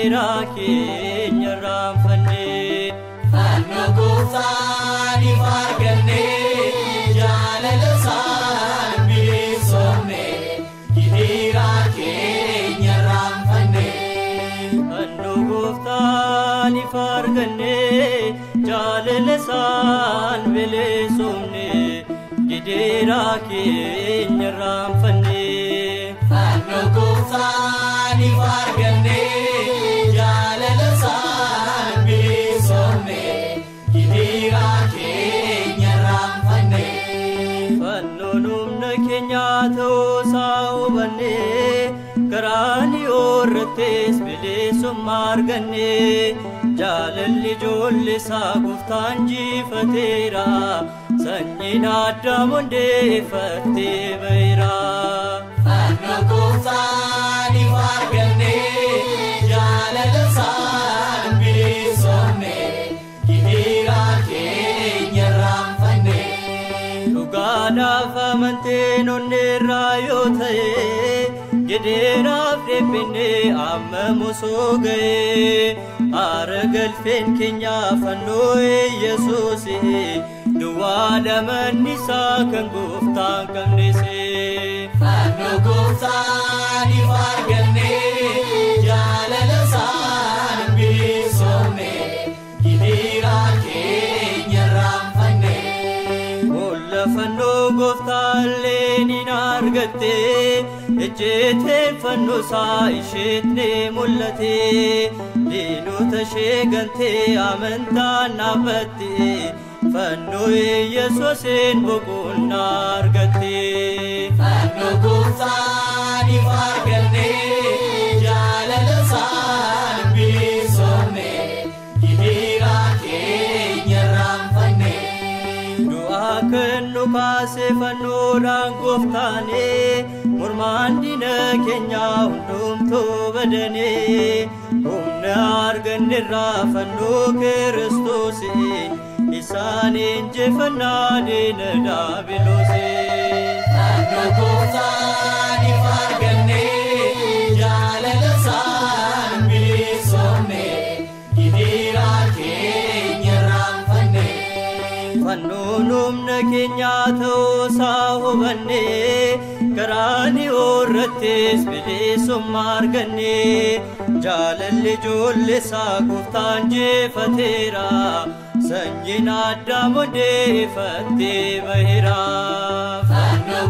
gideeraa keenya raanfannee Fannoo Gooftaan ifa argannee jaalala isaan bilisoomne gideeraa keenya raanfannee Fannoo Gooftaan ifa argannee jaalala isaan bilisoomne gideeraa keenya raanfannee Fannoo Gooftaan ifa argannee jaalala isaan bilisoomne gideeraa keenya raanfannee Fannoon humna keenyaa ta'uusaa hubannee karaan yoorrattees bilisummaa argannee jaalalli ijoollee isaa Gooftaan jifateera sanyiin Addaam hundeeffattee ba'eera. Fannoo Gooftaan ifa argannee jaalala isaan bilisoomne gideeraa keenya raanfannee Dhugaadhaaf amanteen onneerraa yoo ta'e gideeraaf dhiphinnee amma mosoo ga'e aara galfeen keenya fannoo Yesuusi duwwaadha manni isaa kan Gooftaan qabneese. Fannoo Gooftaan ifa argannee jaalala isaan bilisoomne gideeraa keenya raanfannee Olla fannoo Gooftaallee ni argatte ejjeeteen fannoo isaa isheetnee mul'ate diinota ishee gantee amantaan dhaabbatte fannoo Yesuusiin boqonnaa argatte. Fannoo Gooftaan ifa argannee jaalala isaan bilisoomne gideeraa keenya raanfannee Du'aa kan nu kaase fannoodhaan Gooftaanee mormaan diina keenyaa hundumtuu badanee humna arganneerraa fannoo Kiristoosii isaan injifannaa diina daabiloosee. Fannoo Gooftaan ifa argannee jaalala isaan bilisoomne gideeraa keenya raanfannee Fannoon humna keenyaa ta'uusaa hubannee karaan yoorrattees bilisummaa argannee jaalalli ijoollee isaa Gooftaan jifateera sanyiin Addaam hundeeffattee ba'eera. Fannoo